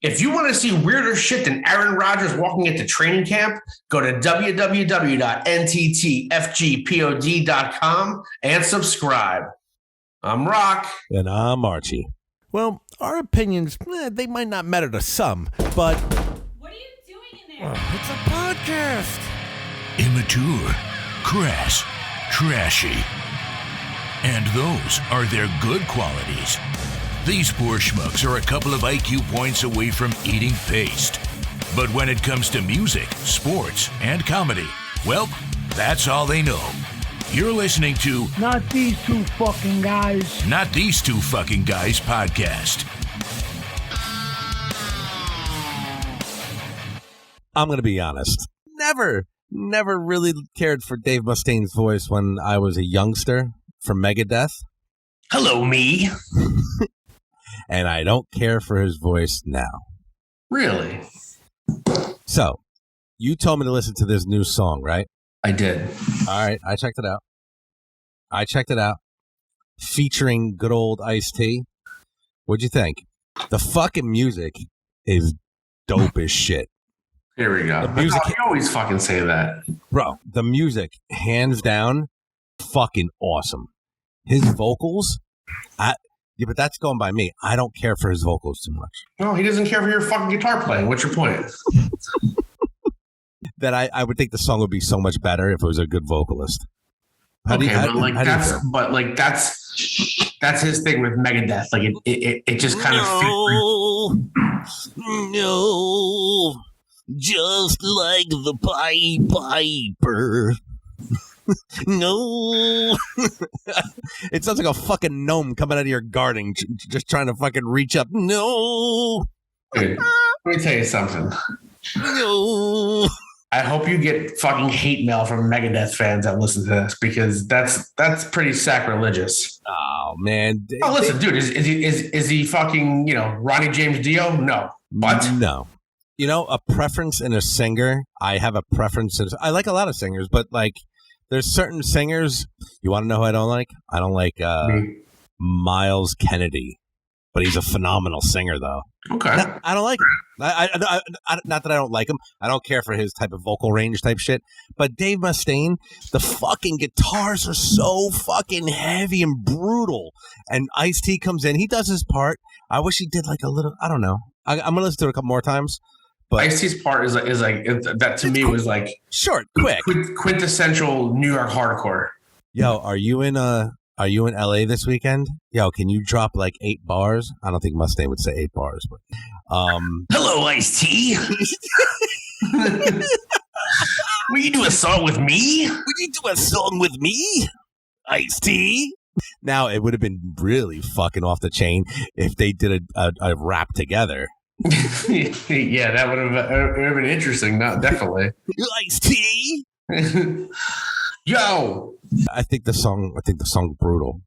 If you want to see weirder shit than Aaron Rodgers walking into training camp, go to www.NTTFGPOD.com and subscribe. I'm Rock. And I'm Archie. Well, our opinions, they might not matter to some, but... What are you doing in there? It's a podcast. Immature, crass, trashy. And those are their good qualities. These poor schmucks are a couple of IQ points away from eating paste. But when it comes to music, sports, and comedy, well, that's all they know. You're listening to Not These Two Fucking Guys. Not These Two Fucking Guys podcast. I'm going to be honest. Never really cared for Dave Mustaine's voice when I was a youngster from Megadeth. Hello, me. And I don't care for his voice now. Really? So, you told me to listen to this new song, right? I did. All right, I checked it out. Featuring good old Ice-T. What'd you think? The fucking music is dope as shit. Here we go. The music, you always fucking say that. bro, the music, hands down, fucking awesome. His vocals, but that's going by me. I don't care for his vocals too much. No, he doesn't care for your fucking guitar playing. What's your point? That I would think the song would be so much better if it was a good vocalist. That's his thing with Megadeth. Like it just kind of No, just like the Pied Piper. No. It sounds like a fucking gnome coming out of your garden, just trying to fucking reach up. No. Dude, let me tell you something. No. I hope you get fucking hate mail from Megadeth fans that listen to this, because that's pretty sacrilegious. Oh man. Oh, listen, dude, is he fucking, Ronnie James Dio? No. What? No. A preference in a singer. I have a preference. I like a lot of singers, but like there's certain singers. You want to know who I don't like? I don't like Miles Kennedy, but he's a phenomenal singer though. Okay. I don't like him. I not that I don't like him. I don't care for his type of vocal range type shit. But Dave Mustaine, the fucking guitars are so fucking heavy and brutal. And Ice-T comes in. He does his part. I wish he did like a little, I don't know. I'm going to listen to it a couple more times. But Ice-T's part is like that to me was like short, quick, quintessential New York hardcore. Yo, are you in LA this weekend? Yo, can you drop like 8 bars? I don't think Mustaine would say 8 bars, but hello, Ice-T. Will you do a song with me? Ice-T? Now, it would have been really fucking off the chain if they did a rap together. Yeah, that would have been interesting. No, definitely. Ice-T? Yo, I think the song's brutal,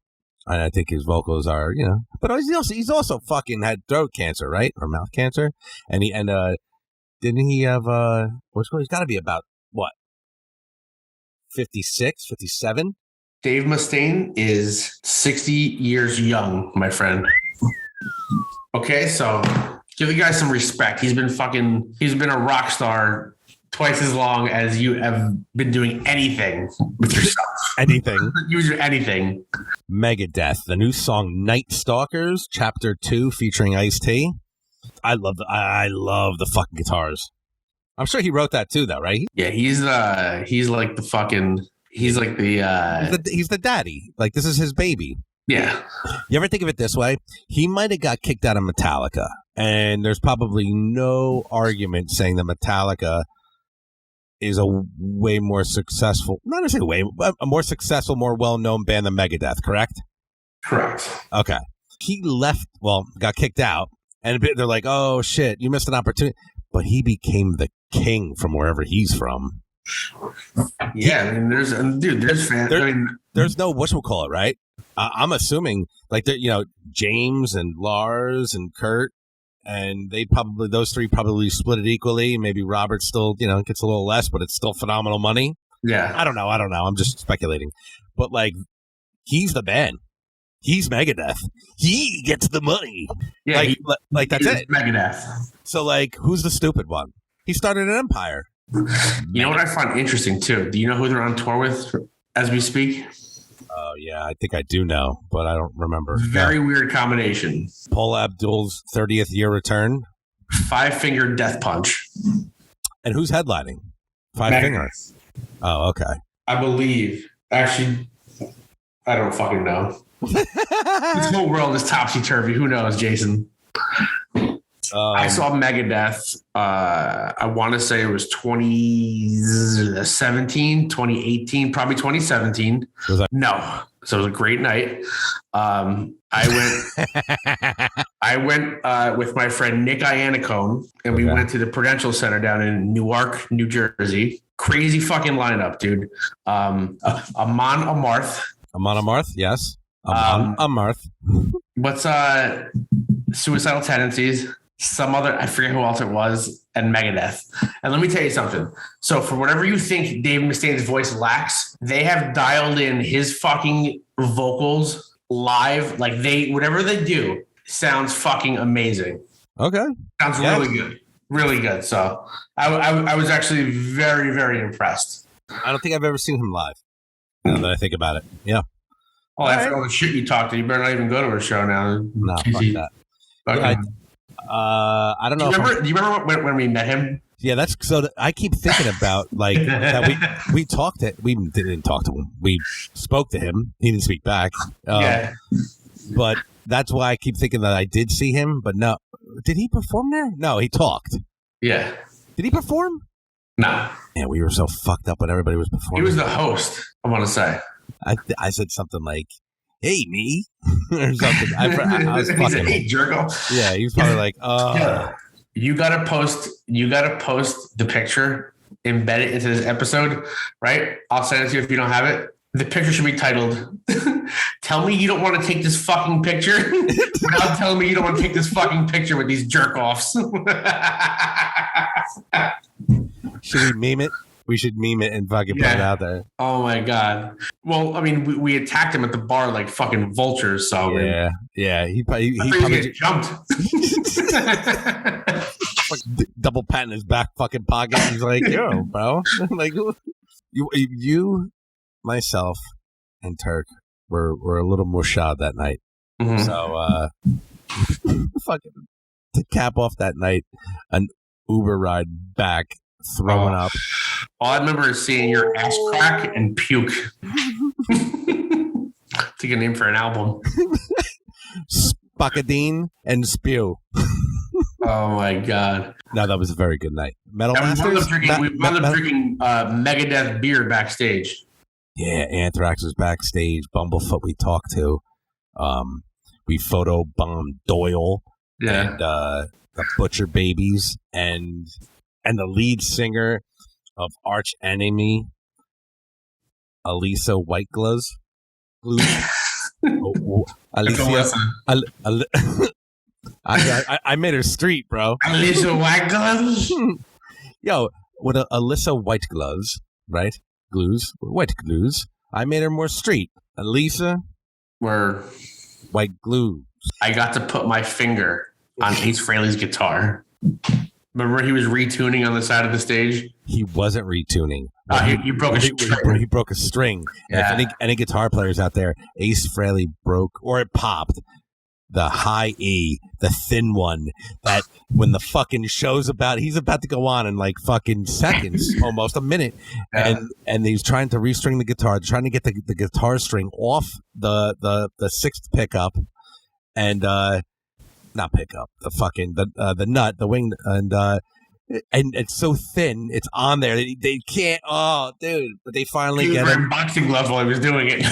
and I think his vocals are, But he's also fucking had throat cancer, right, or mouth cancer, and didn't he have he's got to be about what, 56, 57? Dave Mustaine is 60 years young, my friend. Okay, so give the guy some respect. He's been a rock star twice as long as you have been doing anything with yourself. Anything. Anything. Megadeth, the new song Night Stalkers, Chapter 2, featuring Ice-T. I love the fucking guitars. I'm sure he wrote that too, though, right? Yeah, he's the daddy. Like, this is his baby. Yeah. You ever think of it this way? He might have got kicked out of Metallica, and there's probably no argument saying that Metallica is a way more successful, not necessarily a more successful, more well-known band than Megadeth, correct? Correct. Okay. He got kicked out, and they're like, oh, shit, you missed an opportunity. But he became the king from wherever he's from. Yeah, I mean, there's fans. There's no whatchamacallit, right? I'm assuming, like, James and Lars and Kurt, and those three probably split it equally. Maybe Robert still, gets a little less, but it's still phenomenal money. Yeah. I don't know. I'm just speculating. But, like, he's the man. He's Megadeth. He gets the money. Yeah, like that's it. Megadeth. So like, who's the stupid one? He started an empire. You know what I find interesting too? Do you know who they're on tour with as we speak? Oh yeah, I think I do know, but I don't remember. Very weird combination. Paul Abdul's 30th year return. 5-finger death punch. And who's headlining? Five Fingers. Oh, okay. I believe. Actually, I don't fucking know. This whole world is topsy-turvy. Who knows, Jason? I saw Megadeth. I want to say it was 2017, 2018, probably 2017. No. So it was a great night. I went with my friend Nick Iannacone, and we went to the Prudential Center down in Newark, New Jersey. Crazy fucking lineup, dude. Amon Amarth. Amon Amarth, yes. Amon Amarth. What's Suicidal Tendencies? Some other, I forget who else it was, and Megadeth. And let me tell you something. So for whatever you think Dave Mustaine's voice lacks, they have dialed in his fucking vocals live. Like whatever they do sounds fucking amazing. Okay. Sounds really good. Really good. So I was actually very, very impressed. I don't think I've ever seen him live. Now that I think about it. Yeah. Well, after all the shit you talked to, you better not even go to a show now. No, fuck that. Okay. I don't know. Do you remember when we met him? Yeah, that's so. I keep thinking about like that. We talked it. We didn't talk to him. We spoke to him. He didn't speak back. Yeah. But that's why I keep thinking that I did see him. But no, did he perform there? No, he talked. Yeah. Did he perform? No. Yeah, we were so fucked up when everybody was performing. He was the host. I want to say. I said something like, "Hey, me," or something. I was fucking. Hey, jerko. Yeah, he was probably like, Yeah. You gotta post the picture, embed it into this episode, right? I'll send it to you if you don't have it. The picture should be titled, "Tell me you don't want to take this fucking picture without telling me you don't want to take this fucking picture with these jerk-offs." Should we meme it? We should meme it and fucking put it out there. Oh my god. Well, I mean, we attacked him at the bar like fucking vultures. So yeah. He probably jumped. Double pat in his back fucking pocket. He's like, "Yo, bro." Like you, myself, and Turk were a little mushad that night. Mm-hmm. So fucking to cap off that night, an Uber ride back. Throwing up. All I remember is seeing your ass crack and puke. Take a name for an album. Spakadine and spew. Oh my god! No, that was a very good night. Metal Masters. We wound up drinking Megadeth beer backstage. Yeah, Anthrax was backstage. Bumblefoot we talked to. We photo bombed Doyle. Yeah. And the Butcher Babies and the lead singer of Arch Enemy, Alisa Whitegloves. Alicia. I made her street, bro. Alisa Whitegloves? Yo, with Alyssa Whitegloves, right? White glues. I made her more street. Alisa. Where White glue. I got to put my finger on Ace Frehley's guitar. Remember he was retuning on the side of the stage? He wasn't retuning. He broke a string. He broke a string. Yeah. If any guitar players out there, Ace Frehley broke, or it popped, the high E, the thin one, that when the fucking show's he's about to go on in like fucking seconds, almost a minute. Yeah. And he's trying to restring the guitar, trying to get the guitar string off the sixth pickup and not pickup, the nut, the wing, and it's so thin, it's on there. They can't. Oh, dude! But they finally get him. Boxing gloves while he was doing it.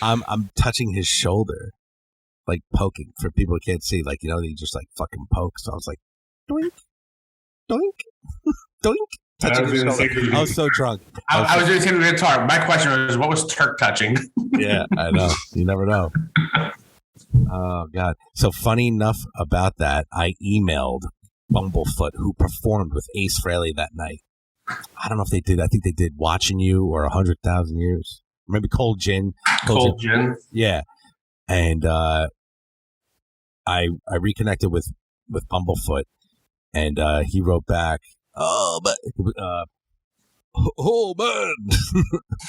I'm touching his shoulder, like poking for people who can't see. Like he just like fucking pokes. So I was like, doink, doink, doink. Touching his shoulder. I was so drunk. I was doing the guitar. My question was, what was Turk touching? Yeah, I know. You never know. Oh, God. So funny enough about that, I emailed Bumblefoot, who performed with Ace Frehley that night. I don't know if they did. I think they did Watching You or 100,000 Years. maybe cold gin. Cold gin. Yeah. And I reconnected with Bumblefoot, and he wrote back, "Oh, but oh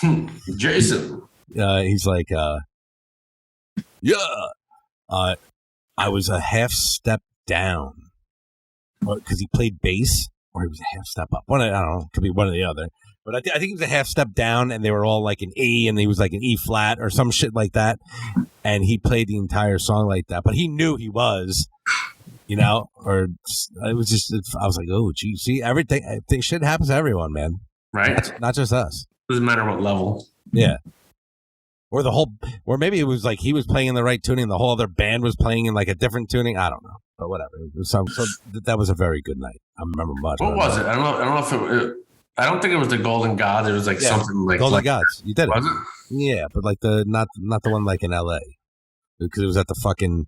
man, Jason." He's like, yeah, I was a half step down because he played bass, or he was a half step up. I don't know, could be one or the other. But I think he was a half step down, and they were all like an E, and he was like an E flat or some shit like that. And he played the entire song like that, but he knew he was, or it was just. I was like, oh, gee, see, everything. I think shit happens to everyone, man. Right. Not just us. Doesn't matter what level. Yeah. Or maybe it was like he was playing in the right tuning, the whole other band was playing in like a different tuning. I don't know, but whatever. So that was a very good night. I remember much. What was it? I don't know if it. I don't think it was the Golden Gods. It was like something like Golden Gods. You did it. Was it? Yeah, but like not the one like in LA, because it was at the fucking. It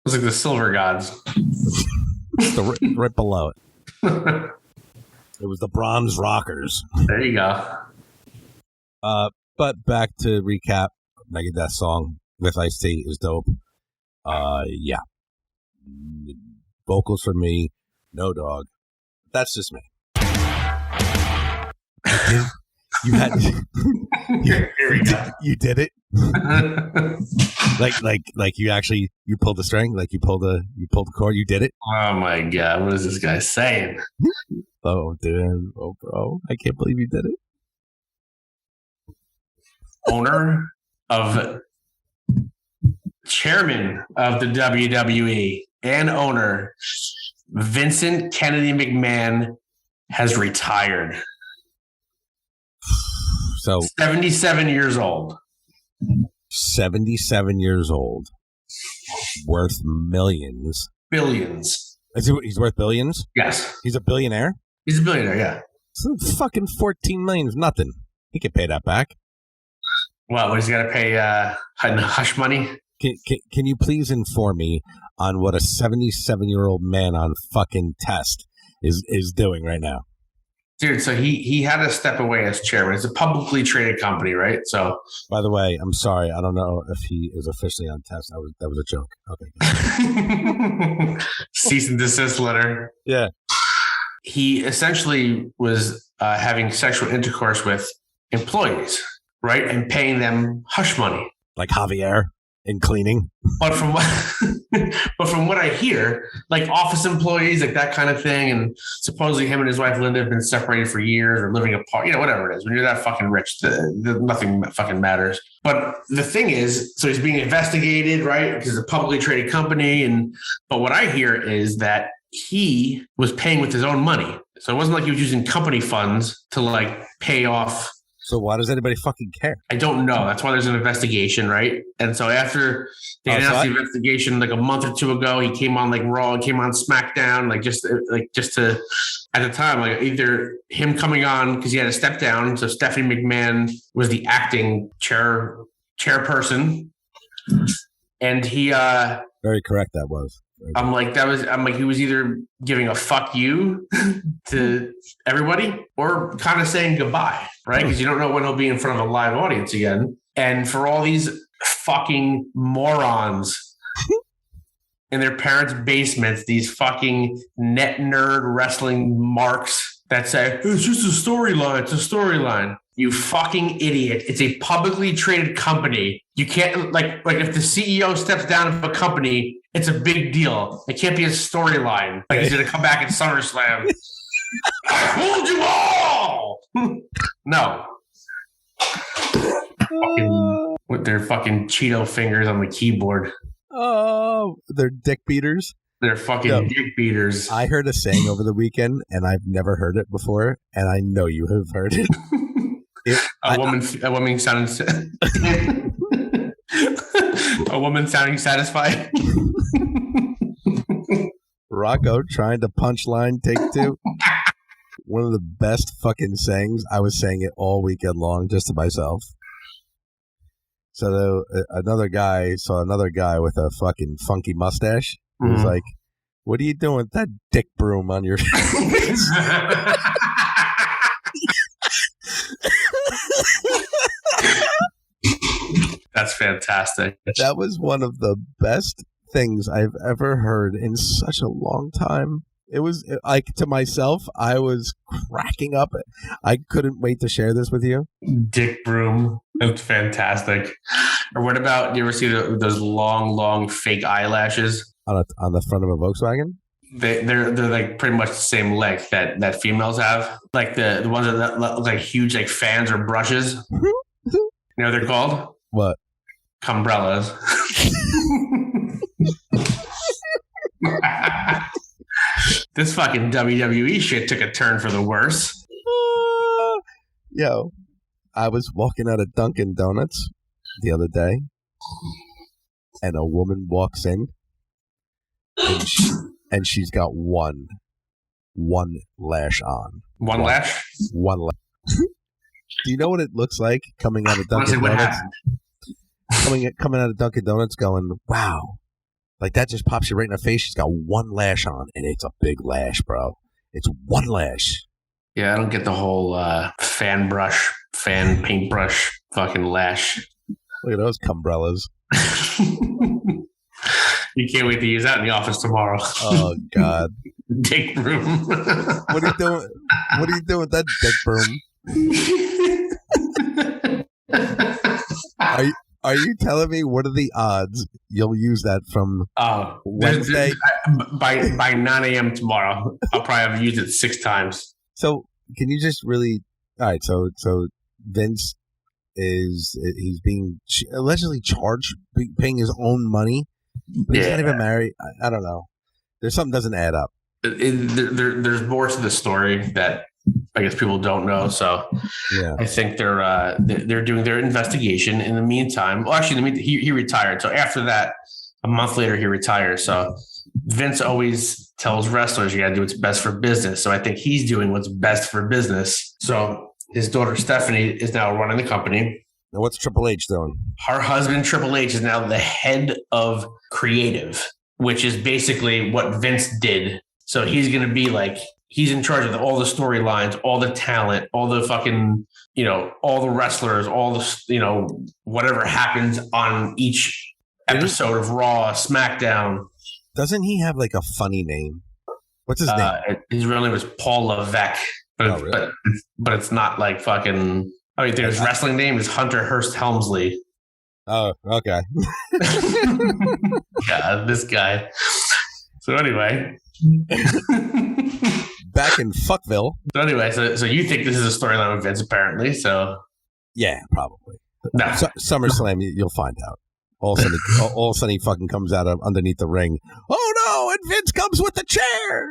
was like the Silver Gods. right below it. It was the Bronze Rockers. There you go. But back to recap. Megadeth song with Ice-T is dope. Yeah. Vocals for me, no dog. That's just me. You had Here we go. You did it. like you pulled the string, like you pulled the cord. You did it. Oh my god, what is this guy saying? Oh dude, oh bro, I can't believe you did it. Chairman of the WWE and owner Vincent Kennedy McMahon has retired. So 77 years old. 77 years old. Worth millions. Billions. He's worth billions? Yes. He's a billionaire? He's a billionaire, yeah. So fucking 14 million is nothing. He can pay that back. What he's got to pay hush money? Can you please inform me on what a 77-year-old man on fucking test is doing right now? Dude, so he had to step away as chairman. It's a publicly traded company, right? So, by the way, I'm sorry. I don't know if he is officially on test. That was a joke. Okay. Cease and desist letter. Yeah. He essentially was having sexual intercourse with employees, right? And paying them hush money. Like Javier in cleaning. But from what I hear, like office employees, like that kind of thing, and supposedly him and his wife Linda have been separated for years or living apart, whatever it is. When you're that fucking rich, nothing fucking matters. But the thing is, so he's being investigated, right? Because it's a publicly traded company. But what I hear is that he was paying with his own money. So it wasn't like he was using company funds to like pay off. So why does anybody fucking care? I don't know. That's why there's an investigation, right? And so after they announced the investigation like a month or two ago, he came on like Raw and came on SmackDown, just to at the time, like either him coming on because he had to step down. So Stephanie McMahon was the acting chairperson, and he very correct that was. I'm like he was either giving a fuck you to everybody or kind of saying goodbye, right? Because you don't know when he'll be in front of a live audience again. And for all these fucking morons in their parents' basements, these fucking net nerd wrestling marks that say, it's just a storyline, it's a storyline. You fucking idiot. It's a publicly traded company. You can't, like if the CEO steps down of a company, it's a big deal. It can't be a storyline. Like he's going to come back at SummerSlam. I told you all! No. Fucking, with their fucking Cheeto fingers on the keyboard. Oh, they're dick beaters. They're fucking dick beaters. I heard a saying over the weekend, and I've never heard it before, and I know you have heard it. A woman sounding satisfied. Rocco trying to punchline take two. One of the best fucking sayings. I was saying it all weekend long just to myself. So another guy saw another guy with a fucking funky mustache. He was like, "What are you doing with that dick broom on your face?" That's fantastic. That was one of the best things I've ever heard in such a long time. It was like, to myself, I was cracking up. I couldn't wait to share this with you. Dick Broom. That's fantastic. Or what about, you ever see those long fake eyelashes? On the front of a Volkswagen? They're like pretty much the same length that females have. Like the ones that look like huge like fans or brushes. You know what they're called? What? Cumbrellas. This fucking WWE shit took a turn for the worse. Yo, I was walking out of Dunkin' Donuts the other day, and a woman walks in, and she's got one lash on. One lash? One lash. Do you know what it looks like coming out of Honestly, Dunkin' what Donuts? happened? Coming out of Dunkin' Donuts going, wow. Like, that just pops you right in the face. She's got one lash on, and it's a big lash, bro. It's one lash. Yeah, I don't get the whole fan paintbrush fucking lash. Look at those cumbrellas. You can't wait to use that in the office tomorrow. Oh, God. Dick Broom. What are you doing? What are you doing with that dick broom? Are you telling me what are the odds you'll use that from Wednesday? By 9 a.m. tomorrow, I'll probably have used it 6 times. So can you just really? All right. So Vince he's being allegedly charged paying his own money, but he's not even married. I don't know. There's something doesn't add up. There's more to the story that I guess people don't know. So yeah, I think they're doing their investigation. In the meantime, well, actually, he retired. So after that, a month later, he retires. So Vince always tells wrestlers you got to do what's best for business. So I think he's doing what's best for business. So his daughter Stephanie is now running the company. Now what's Triple H doing? Her husband Triple H is now the head of creative, which is basically what Vince did. So he's going to be like, he's in charge of all the storylines, all the talent, all the fucking, all the wrestlers, all the, whatever happens on each episode of Raw, SmackDown. Doesn't he have like a funny name? What's his name? His real name is Paul Levesque, but it's not like fucking. I mean, his wrestling name is Hunter Hearst Helmsley. Oh, okay. Yeah, this guy. So anyway. Back in Fuckville. So anyway, so you think this is a storyline with Vince, apparently? So yeah, probably. No. SummerSlam, you'll find out. All of a sudden, he fucking comes out of underneath the ring. Oh no! And Vince comes with the chair.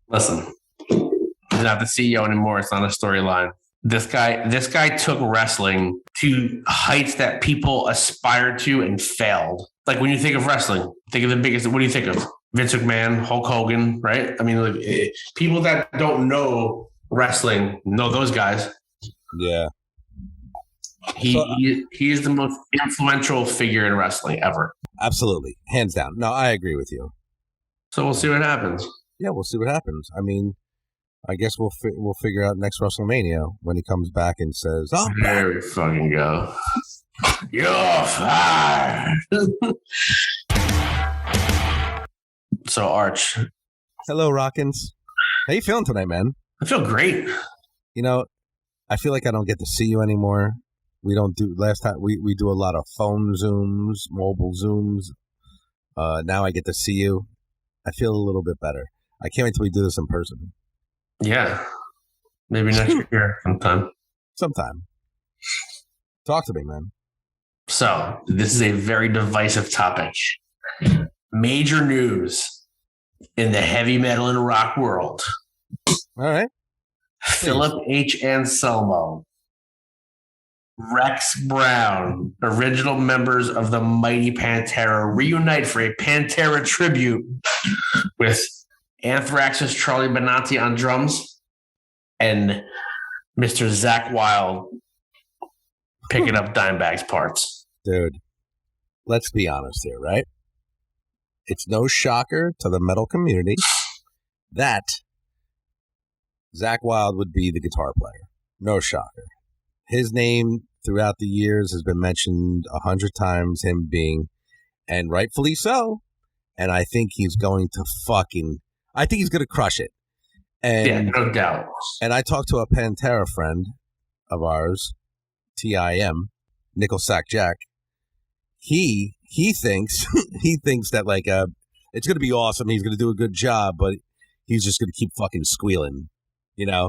Listen, he's not the CEO anymore. It's not a storyline. This guy took wrestling to heights that people aspired to and failed. Like when you think of wrestling, think of the biggest. What do you think of? Vince McMahon, Hulk Hogan, right? I mean, like, people that don't know wrestling know those guys. Yeah. He is the most influential figure in wrestling ever. Absolutely. Hands down. No, I agree with you. So we'll see what happens. Yeah, we'll see what happens. I mean, I guess we'll figure out next WrestleMania when he comes back and says, "Oh, there we fucking go. You're fired." So, Arch. Hello, Rockins. How you feeling tonight, man? I feel great. I feel like I don't get to see you anymore. We don't do last time. We do a lot of phone Zooms, mobile Zooms. Now I get to see you. I feel a little bit better. I can't wait till we do this in person. Yeah. Maybe next year sometime. Sometime. Talk to me, man. So, this is a very divisive topic. Major news in the heavy metal and rock world. All right. Philip H. Anselmo, Rex Brown, original members of the mighty Pantera, reunite for a Pantera tribute with Anthrax's Charlie Benanti on drums and Mr. Zakk Wylde picking up Dimebag's parts. Dude, let's be honest here, right? It's no shocker to the metal community that Zakk Wylde would be the guitar player. No shocker. His name throughout the years has been mentioned 100 times, him being, and rightfully so. And I think he's going to crush it. And, yeah, no doubt. And I talked to a Pantera friend of ours, TIM, Nickel Sack Jack. He thinks that like it's going to be awesome. He's going to do a good job, but he's just going to keep fucking squealing,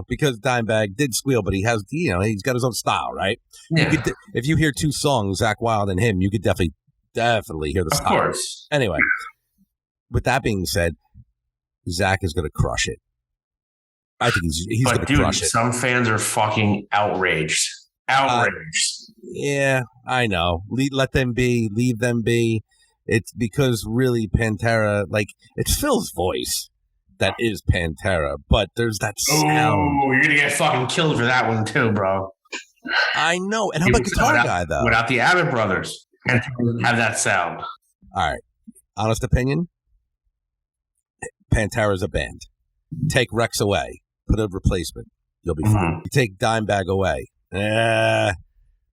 because Dimebag did squeal, but he has, he's got his own style, right? Yeah. If you hear two songs, Zach Wilde and him, you could definitely hear the style. Of course. Anyway, with that being said, Zach is going to crush it. I think he's going to crush it. Some fans are fucking outraged. Yeah, I know. Let them be. Leave them be. It's because really Pantera, like, it's Phil's voice that is Pantera, but there's that sound. Oh, you're going to get fucking killed for that one too, bro. I know. And how about Guitar Guy, though? Without the Abbott brothers, Pantera doesn't have that sound. All right. Honest opinion, Pantera's a band. Take Rex away. Put a replacement. You'll be fine. You take Dimebag away.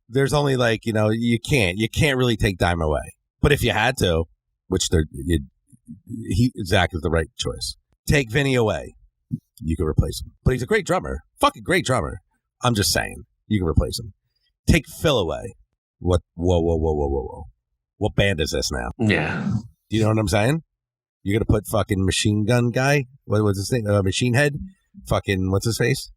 There's only like, you can't really take Dime away. But if you had to, which Zach is the right choice. Take Vinny away. You can replace him. But he's a great drummer. Fucking great drummer. I'm just saying. You can replace him. Take Phil away. What? Whoa. What band is this now? Yeah. Do you know what I'm saying? You're going to put fucking Machine Gun guy? What was his name? Machine Head? Fucking, what's his face?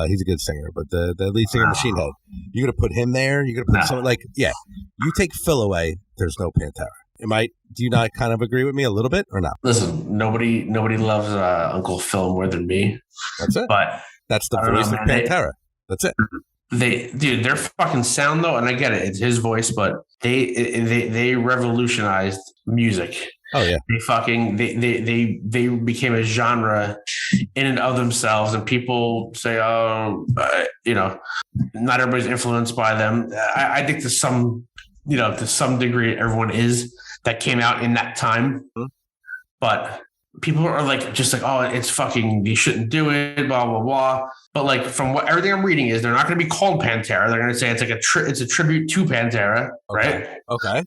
He's a good singer, but the lead singer, Machine Head. You're going to put him there? You're going to put someone like, yeah. You take Phil away, there's no Pantera. Do you not kind of agree with me a little bit or not? Listen, nobody loves Uncle Phil more than me. That's it. But that's the voice of Pantera. That's it. Their fucking sound though, and I get it, it's his voice, but they revolutionized music. Oh yeah. They became a genre in and of themselves, and people say, not everybody's influenced by them. I think to some degree, everyone is that came out in that time, but people are like, just like, oh, it's fucking, you shouldn't do it, blah blah blah. But like from what everything I'm reading is, they're not going to be called Pantera. They're going to say it's like it's a tribute to Pantera, right? Okay.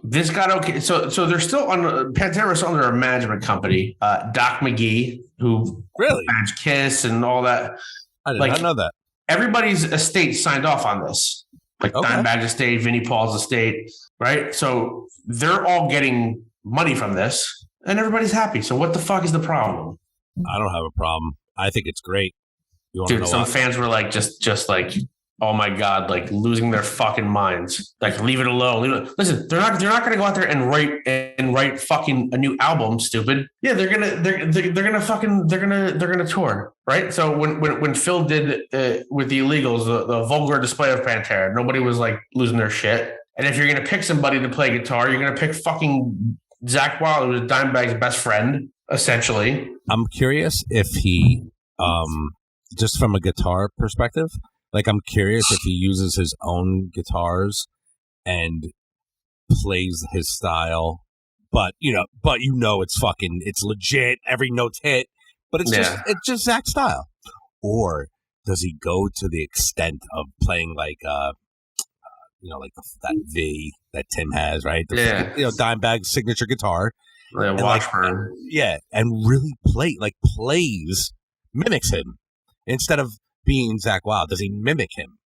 This got okay. So they're still on Pantera's under a management company. Doc McGee, who really managed Kiss and all that. I did not know that. Everybody's estate signed off on this. Like Dimebag's estate, Vinnie Paul's estate, right? So they're all getting money from this, and everybody's happy. So what the fuck is the problem? I don't have a problem. I think it's great. Dude, some fans were like, just like, oh my God, like losing their fucking minds. Like, leave it alone. Listen, they're not going to go out there and write fucking a new album. Stupid. Yeah, they're gonna tour, right? So when Phil did with the Illegals, the vulgar display of Pantera, nobody was like losing their shit. And if you're gonna pick somebody to play guitar, you're gonna pick fucking Zach Wilde, who was Dimebag's best friend, essentially. I'm curious if he, just from a guitar perspective. Like, I'm curious if he uses his own guitars and plays his style, but it's legit. Every note's hit, but it's just Zach's style. Or does he go to the extent of playing like, that V that Tim has, right? Dimebag's signature guitar. Yeah, Washburn. And really mimics him instead of being Zach Wilde. Does he mimic him?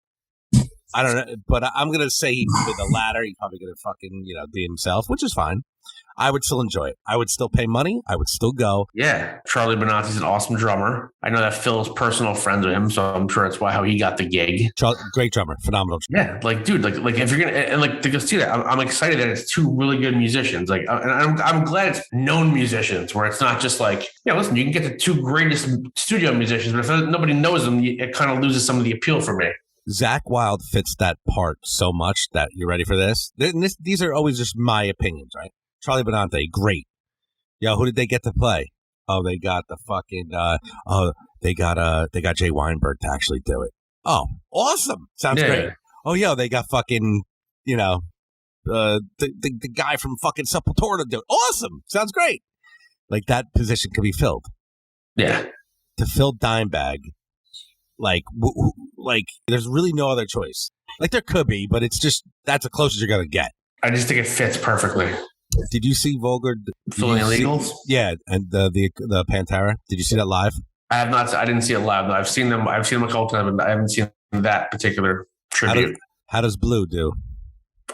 I don't know, but I'm going to say he did the latter. He's probably going to fucking, be himself, which is fine. I would still enjoy it. I would still pay money. I would still go. Yeah. Charlie Benanti's an awesome drummer. I know that Phil's personal friends with him, so I'm sure that's how he got the gig. Great drummer. Phenomenal drummer. Yeah. Like, dude, like if you're going to, and like to go see that, I'm excited that it's two really good musicians. Like, and I'm glad it's known musicians where it's not just like, listen, you can get the two greatest studio musicians, but if nobody knows them, it kind of loses some of the appeal for me. Zach Wilde fits that part so much that you ready for this? These are always just my opinions, right? Charlie Benante, great. Who did they get to play? Oh, they got the fucking they got Jay Weinberg to actually do it. Oh, awesome. Sounds great. Oh, they got fucking, the guy from fucking Sepultura to do it. Awesome. Sounds great. Like, that position could be filled. Yeah. To fill Dimebag, like there's really no other choice. Like there could be, but it's just that's the closest you're gonna get. I just think it fits perfectly. Did you see Vulgar? Filling Illegals? Yeah, and the Pantera. Did you see that live? I have not. I didn't see it live. No, I've seen them. I've seen them a couple times, but I haven't seen that particular tribute. How does Blue do?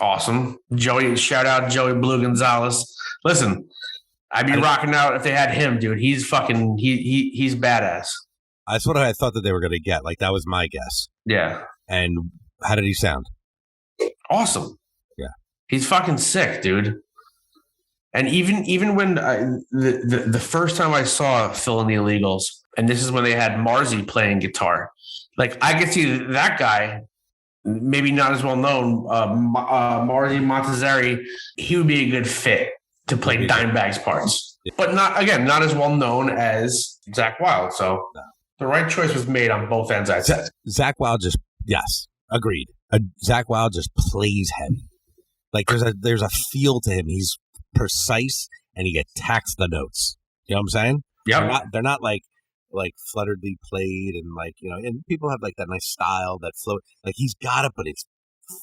Awesome, Joey. Shout out Joey Blue Gonzalez. Listen, I'd be rocking out if they had him, dude. He's fucking. He's badass. That's what I thought that they were gonna get. Like that was my guess. Yeah. And how did he sound? Awesome. Yeah. He's fucking sick, dude. And even when the first time I saw Phil and the Illegals, and this is when they had Marzi playing guitar, like I could see that guy, maybe not as well known, Marzi Montazeri, he would be a good fit to play Dimebag's parts, but not as well known as Zakk Wylde. So the right choice was made on both ends. I'd say Zakk Wylde yes, agreed. Zakk Wylde just plays heavy. Like there's a feel to him. He's precise and he attacks the notes. You know what I'm saying? Yeah. They're not like flutteredly played and like, you know, and people have like that nice style that flow. Like he's got it, but it's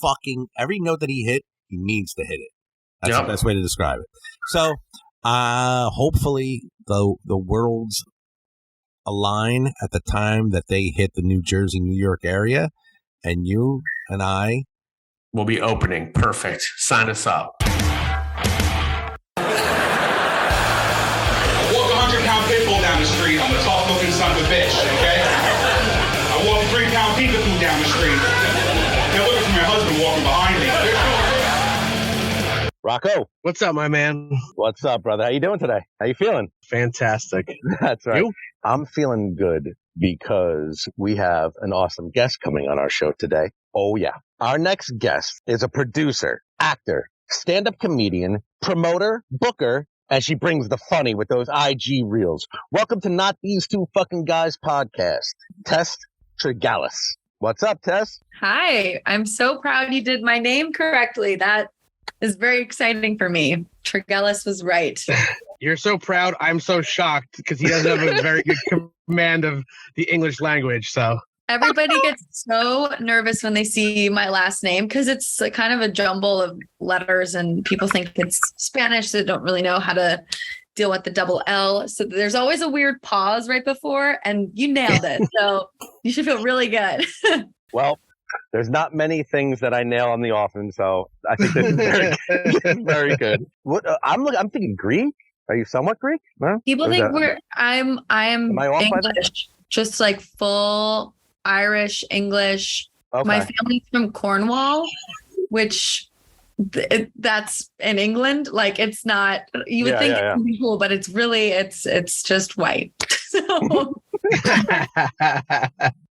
fucking every note that he hit, he means to hit it. That's the best way to describe it. So hopefully the worlds align at the time that they hit the New Jersey, New York area, and you and I will be opening. Perfect. Sign us up. 100-pound pit bull down the street. I'm a tough-looking son of a bitch, okay? I walk a 3-pound peekaboo down the street. They're looking for my husband walking behind me. Rocco. What's up, my man? What's up, brother? How you doing today? How you feeling? Fantastic. That's right. You? I'm feeling good because we have an awesome guest coming on our show today. Oh, yeah. Our next guest is a producer, actor, stand-up comedian, promoter, booker, and she brings the funny with those IG reels. Welcome to Not These Two Fucking Guys podcast, Tess Tregellas. What's up, Tess? Hi. I'm so proud you did my name correctly. That is very exciting for me. Tregellas was right. You're so proud. I'm so shocked because he doesn't have a very good command of the English language. So everybody gets so nervous when they see my last name because it's like kind of a jumble of letters and people think it's Spanish. So they don't really know how to deal with the double L. So there's always a weird pause right before and you nailed it. So you should feel really good. Well, there's not many things that I nail on the often, so I think this is very, very good. What I'm thinking Greek. Are you somewhat Greek? No? People think I'm Am I off by that? English, just like full Irish, English. Okay. My family's from Cornwall, which that's in England. Like it's not. You would think it would be cool, but it's really it's just white. So.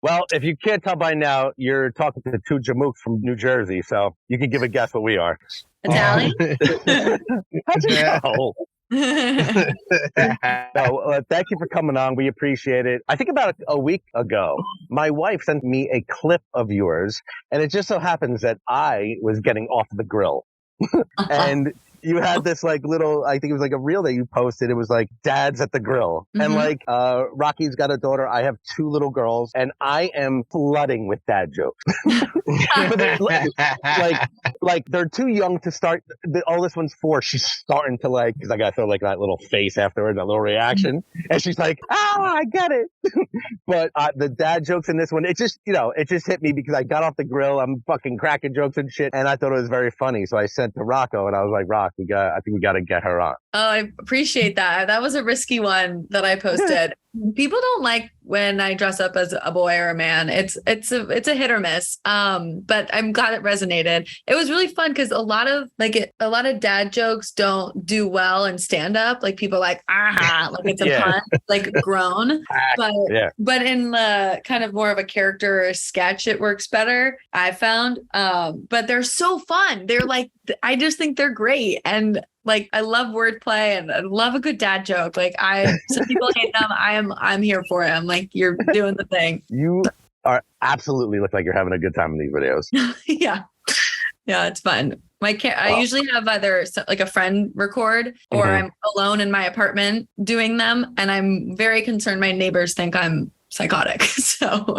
Well, if you can't tell by now, you're talking to two jamooks from New Jersey, so you can give a guess what we are. Italian. How'd you know? So, thank you for coming on. We appreciate it. I think about a week ago, my wife sent me a clip of yours, and it just so happens that I was getting off the grill. And you had this like little, I think it was like a reel that you posted. It was like dads at the grill. Mm-hmm. And like Rocky's got a daughter. I have two little girls and I am flooding with dad jokes. like they're too young to start. The oldest one's 4. She's starting to like, because I got to throw like that little face afterwards, that little reaction. And she's like, I get it. But the dad jokes in this one, it just hit me because I got off the grill. I'm fucking cracking jokes and shit. And I thought it was very funny. So I sent to Rocco and I was like, Rock, I think we got to get her on. Oh, I appreciate that. That was a risky one that I posted. People don't like when I dress up as a boy or a man. It's a hit or miss. But I'm glad it resonated. It was really fun because a lot of dad jokes don't do well in stand up. Like people are like, like it's a pun, like grown. But in the kind of more of a character or sketch, it works better, I found. But they're so fun. They're like, I just think they're great. And like, I love wordplay and I love a good dad joke. Like some people hate them. I'm here for it. I'm like, you're doing the thing. You are absolutely look like you're having a good time in these videos. Yeah, it's fun. I usually have either like a friend record or I'm alone in my apartment doing them. And I'm very concerned my neighbors think I'm psychotic. So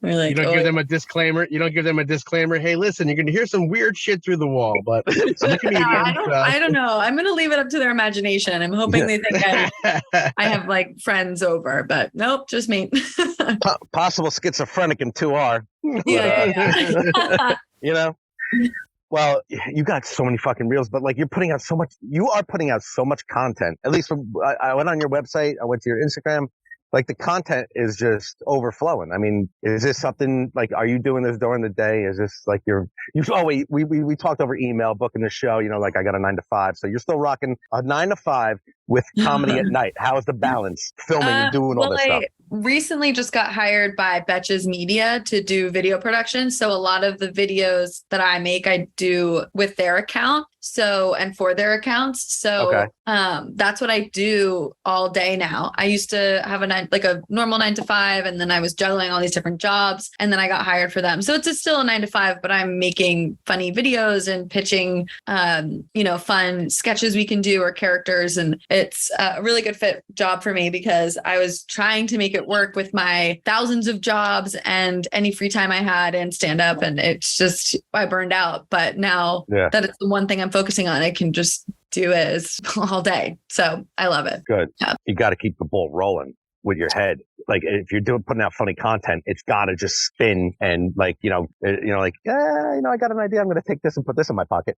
We're like, You don't give them a disclaimer. You don't give them a disclaimer. Hey, listen, you're going to hear some weird shit through the wall, but I'm a comedian. I don't know. I'm going to leave it up to their imagination. I'm hoping they think I have like friends over, but nope, just me. Possible schizophrenic in 2R. Yeah. You know? Well, you got so many fucking reels, but like you are putting out so much content. At least I went on your website, I went to your Instagram. Like the content is just overflowing. I mean, is this something like, are you doing this during the day? Is this like we talked over email booking the show, you know, like I got a 9 to 5. So you're still rocking a 9 to 5 with comedy at night. How's the balance filming and doing all this stuff? Recently just got hired by Betches Media to do video production. So a lot of the videos that I make, I do with their account. So, and for their accounts. So, that's what I do all day now. I used to have a normal 9 to 5, and then I was juggling all these different jobs, and then I got hired for them. So it's still a 9 to 5, but I'm making funny videos and pitching, fun sketches we can do or characters. And it's a really good fit job for me because I was trying to make it work with my thousands of jobs and any free time I had and stand up. And it's just, I burned out, but now that it's the one thing I'm focusing on, I can just do it all day. So I love it. Good. Yeah. You got to keep the ball rolling with your head. Like if you're putting out funny content, it's got to just spin and I got an idea. I'm going to take this and put this in my pocket.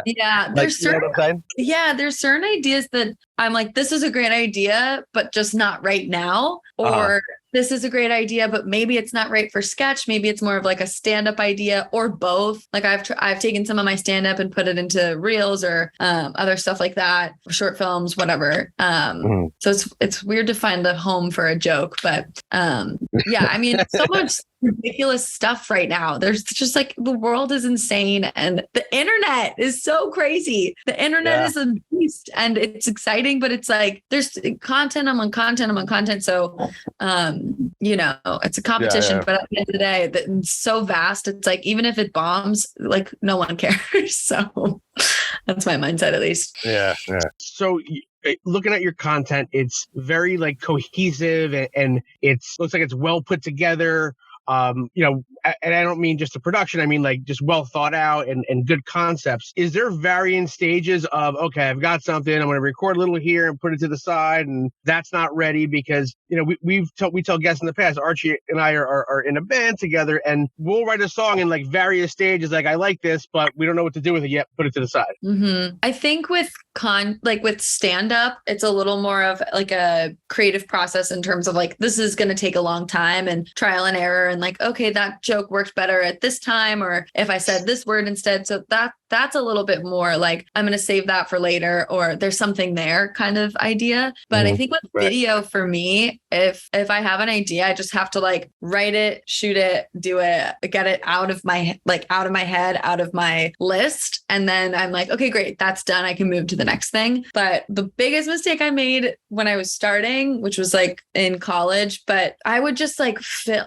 Yeah. There's certain ideas that I'm like, this is a great idea, but just not right now. Or this is a great idea, but maybe it's not right for sketch. Maybe it's more of like a stand-up idea or both. Like I've taken some of my stand-up and put it into reels or other stuff like that, short films, whatever. So it's weird to find a home for a joke, but I mean, so much ridiculous stuff right now. There's just like the world is insane and the internet is so crazy. The internet is a beast and it's exciting, but it's like there's content. I'm on content. So, it's a competition, but at the end of the day, it's so vast. It's like, even if it bombs, like no one cares. So that's my mindset, at least. Yeah. So looking at your content, it's very like cohesive and looks like it's well put together. And I don't mean just the production, I mean like just well thought out and good concepts. Is there varying stages of, okay, I've got something, I'm going to record a little here and put it to the side, and that's not ready because, we tell guests in the past, Archie and I are in a band together and we'll write a song in like various stages. Like, I like this, but we don't know what to do with it yet. Put it to the side. Mm-hmm. I think with with stand up, it's a little more of like a creative process in terms of like, this is going to take a long time and trial and error and like, okay, that joke works better at this time, or if I said this word instead. So that's a little bit more like, I'm going to save that for later, or there's something there kind of idea. But I think with video for me, if I have an idea, I just have to like write it, shoot it, do it, get it out of my head, out of my list. And then I'm like, okay, great, that's done. I can move to the next thing. But the biggest mistake I made when I was starting, which was like in college, but I would just like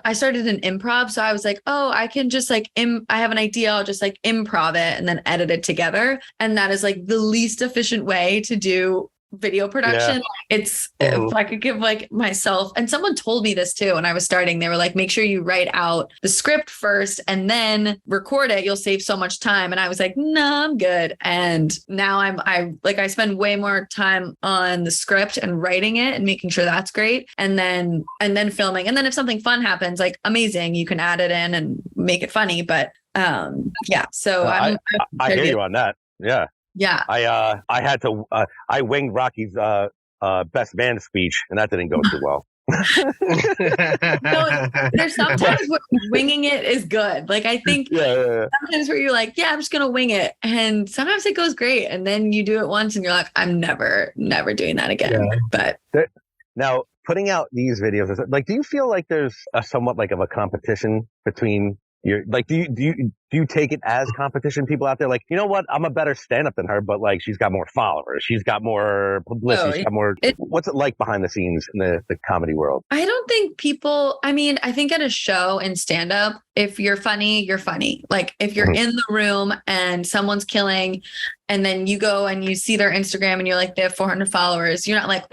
I started in improv. So I was like, oh, I can just like, I have an idea. I'll just like improv it and then edit it together. And that is like the least efficient way to do video production. It's if I could give like myself, and someone told me this too when I was starting, they were like, make sure you write out the script first and then record it, you'll save so much time. And I was like, no, I'm good. And now I spend way more time on the script and writing it and making sure that's great, and then filming. And then if something fun happens, like amazing, you can add it in and make it funny. But so I hear you on that. Yeah. I had to, I winged Rocky's, best man speech, and that didn't go too well. No, there's sometimes where winging it is good. Like, I think sometimes where you're like, I'm just going to wing it. And sometimes it goes great. And then you do it once and you're like, I'm never doing that again. But now putting out these videos, like, do you feel like there's a somewhat like of a competition between do you take it as competition? People out there like, you know what? I'm a better stand-up than her, but like, she's got more followers. She's got more publicity. She's got more. What's it like behind the scenes in the comedy world? I don't think I think at a show in stand-up, if you're funny, you're funny. Like if you're in the room and someone's killing, and then you go and you see their Instagram and you're like, they have 400 followers. You're not like,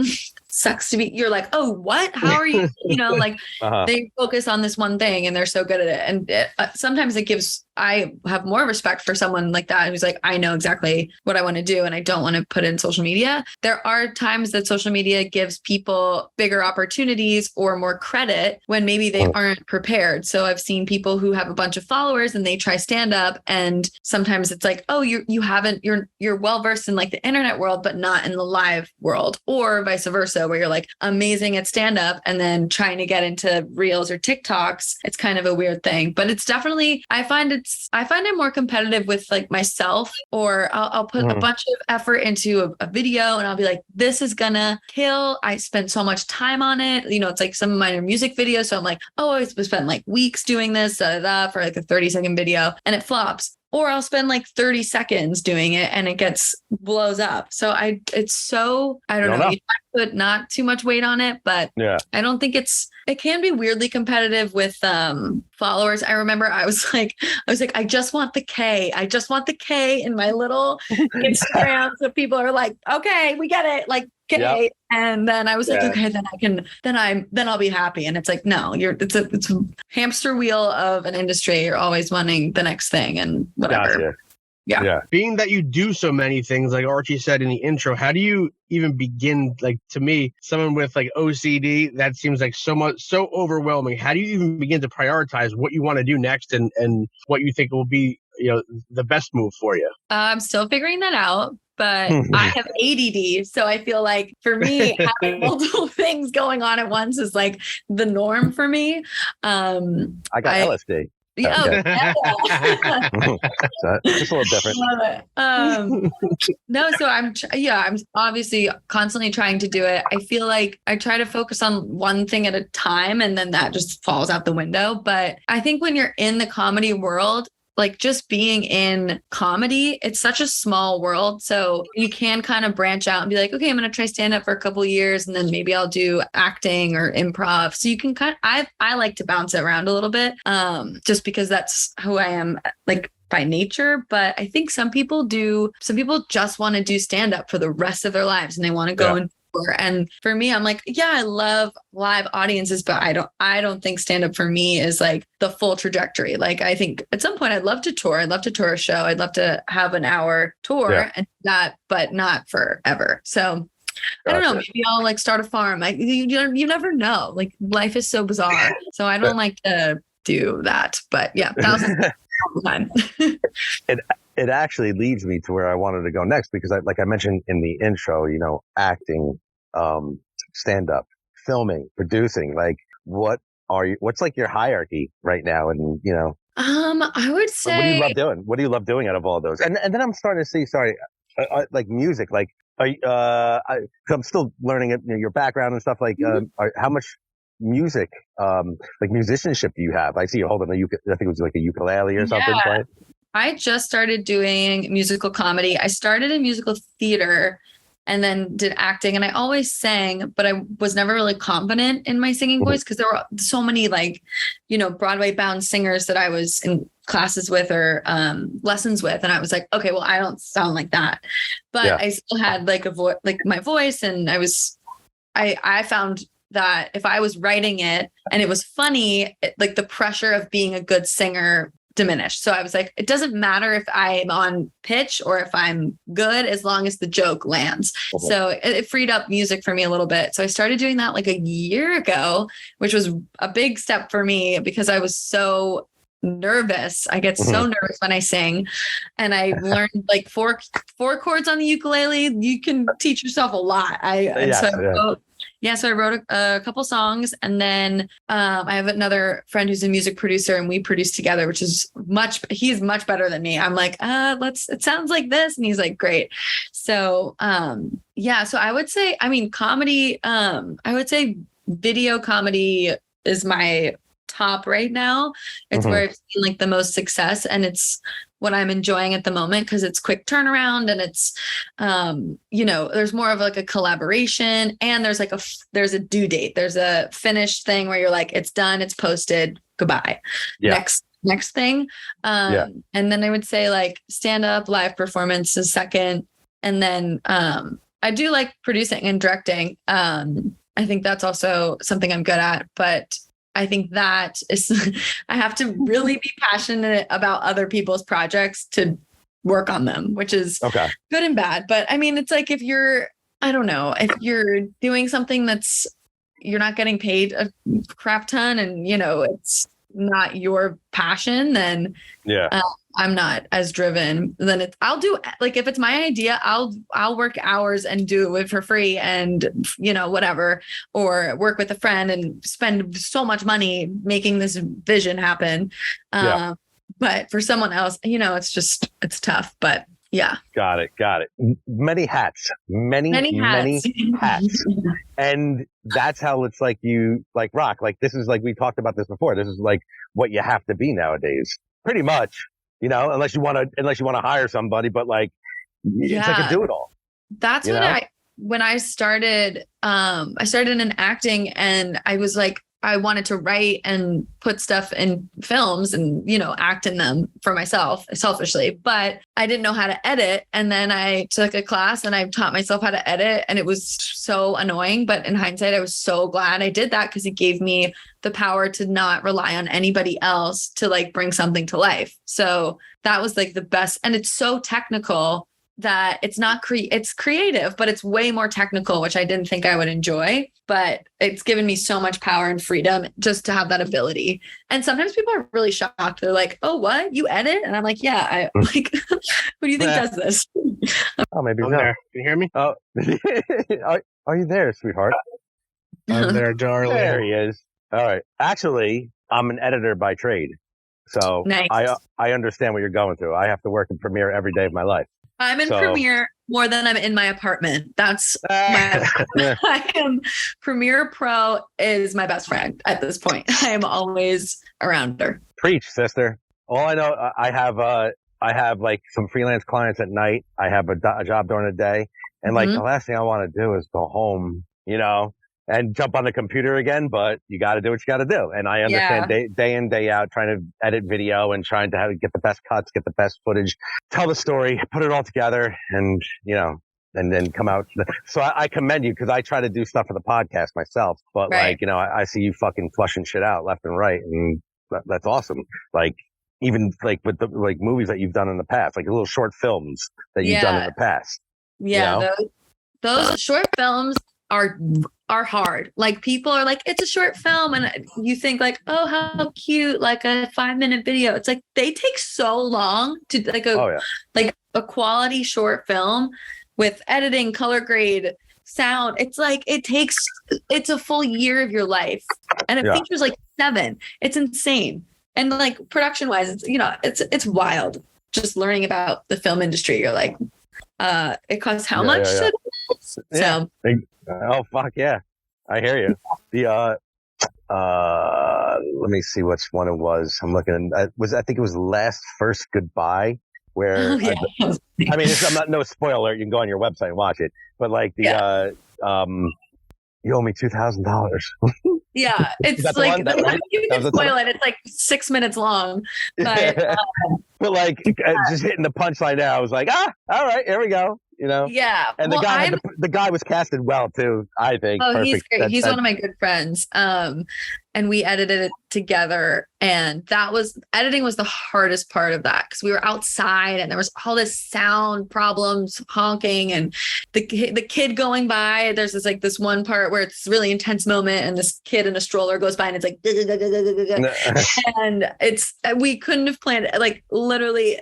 sucks to be, you're like, oh, what? How are you? You know, like they focus on this one thing and they're so good at it. And sometimes I have more respect for someone like that who's like, I know exactly what I want to do and I don't want to put in social media. There are times that social media gives people bigger opportunities or more credit when maybe they aren't prepared. So I've seen people who have a bunch of followers and they try stand up, and sometimes it's like, oh, you're well versed in like the internet world, but not in the live world, or vice versa, where you're like amazing at stand up and then trying to get into reels or TikToks. It's kind of a weird thing, but it's definitely, I find it more competitive with like myself, or I'll put a bunch of effort into a video and I'll be like, this is gonna kill. I spent so much time on it. You know, it's like some of mine are music videos. So I'm like, oh, I spent like weeks doing this for like a 30-second video and it flops. Or I'll spend like 30 seconds doing it and it blows up. So I don't know. You put not too much weight on it, but I don't think it can be weirdly competitive with followers. I remember I was like, I just want the K. I just want the K in my little Instagram. So people are like, okay, we get it. Like, K. Yep. And then I was like, okay, then I'll be happy. And it's like, no, it's a hamster wheel of an industry. You're always wanting the next thing and whatever. Gotcha. Yeah. Being that you do so many things, like Archie said in the intro, how do you even begin? Like, to me, someone with like OCD, that seems like so overwhelming. How do you even begin to prioritize what you want to do next and what you think will be, the best move for you? I'm still figuring that out. But I have ADD. So I feel like for me, having multiple things going on at once is like the norm for me. I got LSD. Yeah. Just a little different. No, so I'm obviously constantly trying to do it. I feel like I try to focus on one thing at a time and then that just falls out the window. But I think when you're in the comedy world, like just being in comedy, it's such a small world. So you can kind of branch out and be like, okay, I'm going to try stand up for a couple of years and then maybe I'll do acting or improv. So you can I like to bounce it around a little bit just because that's who I am like by nature. But I think some people just want to do stand up for the rest of their lives and they want to go and and for me, I'm like, yeah, I love live audiences, but I don't think stand up for me is like the full trajectory. Like, I think at some point I'd love to tour. I'd love to tour a show. I'd love to have an hour tour and that, but not forever. So I don't know, maybe I'll like start a farm. Like you never know. Like life is so bizarre. So I don't like to do that, but yeah, that was time. It actually leads me to where I wanted to go next because like I mentioned in the intro, acting, stand-up, filming, producing, like what's like your hierarchy right now? And, I would say, what do you love doing? What do you love doing out of all those? And then I'm starting to see, like music, like, I'm still learning your background and stuff like, how much music, like musicianship do you have? I see you holding I think it was like a ukulele or something, right? I just started doing musical comedy. I started in musical theater and then did acting. And I always sang, but I was never really confident in my singing voice because there were so many like, Broadway bound singers that I was in classes with or lessons with. And I was like, okay, well, I don't sound like that. But I still had like my voice. And I found that if I was writing it and it was funny, like the pressure of being a good singer diminished. So I was like, it doesn't matter if I'm on pitch or if I'm good, as long as the joke lands. So it freed up music for me a little bit. So I started doing that like a year ago, which was a big step for me because I was so nervous. I get so nervous when I sing, and I learned like four chords on the ukulele. You can teach yourself a lot. So I wrote a couple songs, and then I have another friend who's a music producer, and we produce together, which is he's much better than me. I'm like, it sounds like this. And he's like, great. So, so I would say, comedy, I would say video comedy is my top right now. It's where I've seen like the most success, and it's what I'm enjoying at the moment because it's quick turnaround and it's there's more of like a collaboration, and there's like there's a due date, there's a finished thing where you're like, it's done, it's posted, goodbye, next thing. And then I would say like stand up, live performance is second, and then I do like producing and directing. I think that's also something I'm good at, but I think that is, I have to really be passionate about other people's projects to work on them, which is Okay. good and bad. But I mean, it's like if you're, I don't know, if you're doing something that's, you're not getting paid a crap ton and, you know, it's not your passion, then I'm not as driven. Then I'll do, like, if it's my idea, I'll work hours and do it for free and, you know, whatever, or work with a friend and spend so much money making this vision happen. But for someone else, you know, it's tough, but yeah. Got it. Many hats. Many hats. And that's how it's like you like rock. Like this is like, we talked about this before. This is like what you have to be nowadays. Pretty much, you know, unless you want to hire somebody, but like, it's like a do-it-all. That's when I started in acting, and I was like, I wanted to write and put stuff in films and, you know, act in them for myself selfishly, but I didn't know how to edit. And then I took a class and I taught myself how to edit, and it was so annoying. But in hindsight, I was so glad I did that, because it gave me the power to not rely on anybody else to like bring something to life. So that was like the best. And it's so technical that it's not it's creative, but it's way more technical, which I didn't think I would enjoy, but it's given me so much power and freedom just to have that ability. And sometimes people are really shocked. They're like, "Oh, what? You edit?" And I'm like, "Yeah, I like, who do you think does this?" Oh, maybe I'm there. Can you hear me? Oh, are you there, sweetheart? I'm there, darling. There he is. All right. Actually, I'm an editor by trade. So nice. I understand what you're going through. I have to work in Premiere every day of my life. I'm in Premiere more than I'm in my apartment. That's I am Premiere Pro is my best friend at this point. I am always around her. Preach, sister. All I know, I have like some freelance clients at night. I have a job during the day, and like the last thing I want to do is go home, you know, and jump on the computer again. But you got to do what you got to do, and I understand day in, day out, trying to edit video and trying to get the best cuts, get the best footage, tell the story, put it all together, and you know, and then come out. So I commend you, because I try to do stuff for the podcast myself, but like, you know, I see you fucking flushing shit out left and right, and that's awesome. Like even like with the like movies that you've done in the past, like little short films that you've done in the past. Yeah, you know? those short films are hard. Like people are like, it's a short film, and you think like, oh, how cute, like a 5-minute video. It's like they take so long to like like a quality short film with editing, color grade, sound. It's like it's a full year of your life, and it features like 7. It's insane. And like production wise, it's, you know, it's wild. Just learning about the film industry, you're like, it costs how much? So. Oh fuck yeah, I hear you. The let me see which one it was. I'm looking. I think it was Last First Goodbye, where I mean, I'm not no spoiler. You can go on your website and watch it. But like the you owe me $2,000. Yeah, it's like you can spoil it. It's like 6 minutes long, but but like just hitting the punchline there, I was like, all right, here we go. You know, and the guy was casted well too. I think. Oh, he's great. He's one of my good friends. And we edited it together, and editing was the hardest part of that, because we were outside and there was all this sound problems, honking, and the kid going by. There's this one part where it's a really intense moment, and this kid in a stroller goes by, and it's like, and we couldn't have planned it. Like literally,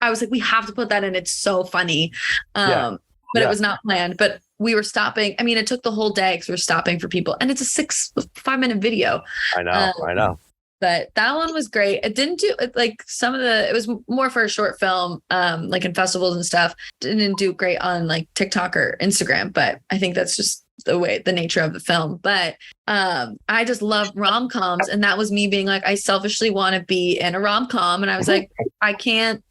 I was like, we have to put that in. It's so funny. But it was not planned. But we were stopping. I mean, it took the whole day because we were stopping for people. And it's a 5-minute video. I know. But that one was great. It didn't do like it was more for a short film, like in festivals and stuff. Didn't do great on like TikTok or Instagram. But I think that's just the nature of the film. But I just love rom-coms. And that was me being like, I selfishly want to be in a rom-com. And I was like, I can't,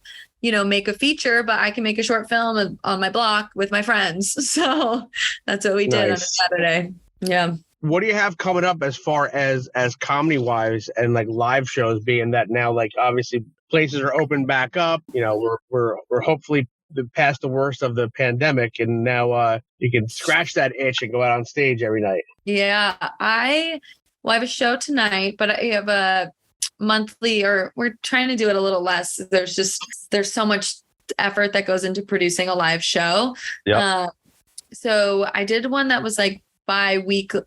you know, make a feature, but I can make a short film on my block with my friends. So that's what we did on a Saturday. Yeah. What do you have coming up as far as comedy wise and like live shows, being that now, like obviously places are open back up, you know, we're hopefully past the worst of the pandemic, and now you can scratch that itch and go out on stage every night. Yeah, I have a show tonight, but I have a monthly, or we're trying to do it a little less. There's so much effort that goes into producing a live show. Yeah. So I did one that was like bi-weekly,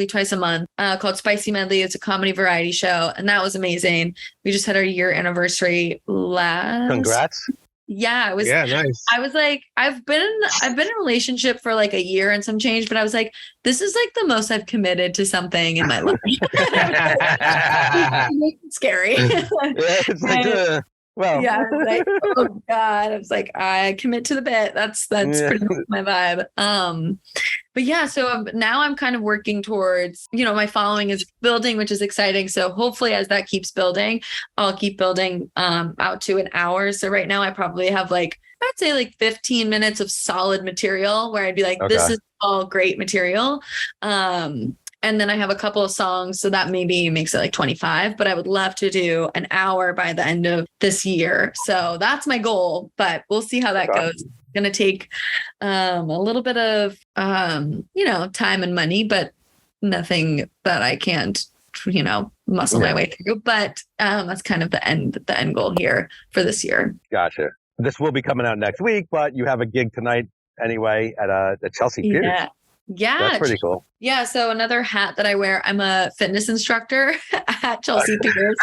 twice a month, called Spicy Medley. It's a comedy variety show, and that was amazing. We just had our year anniversary last. Congrats. Yeah, it was. Yeah, nice. I was like, I've been in a relationship for like a year and some change, but I was like, this is like the most I've committed to something in my life. It's scary. It's like, well, yeah, I was like, oh God. I was like, I commit to the bit. That's pretty much my vibe. But yeah, so now I'm kind of working towards, my following is building, which is exciting. So hopefully as that keeps building, I'll keep building out to an hour. So right now I probably have I'd say 15 minutes of solid material where I'd be like, this is all great material. And then I have a couple of songs, so that maybe makes it 25, but I would love to do an hour by the end of this year. So that's my goal, but we'll see how that goes. It's going to take a little bit of, time and money, but nothing that I can't, muscle my way through. But that's kind of the end goal here for this year. Gotcha. This will be coming out next week, but you have a gig tonight anyway at Chelsea Piers. Yeah. That's pretty cool. Yeah. So another hat that I wear, I'm a fitness instructor at Chelsea Piers.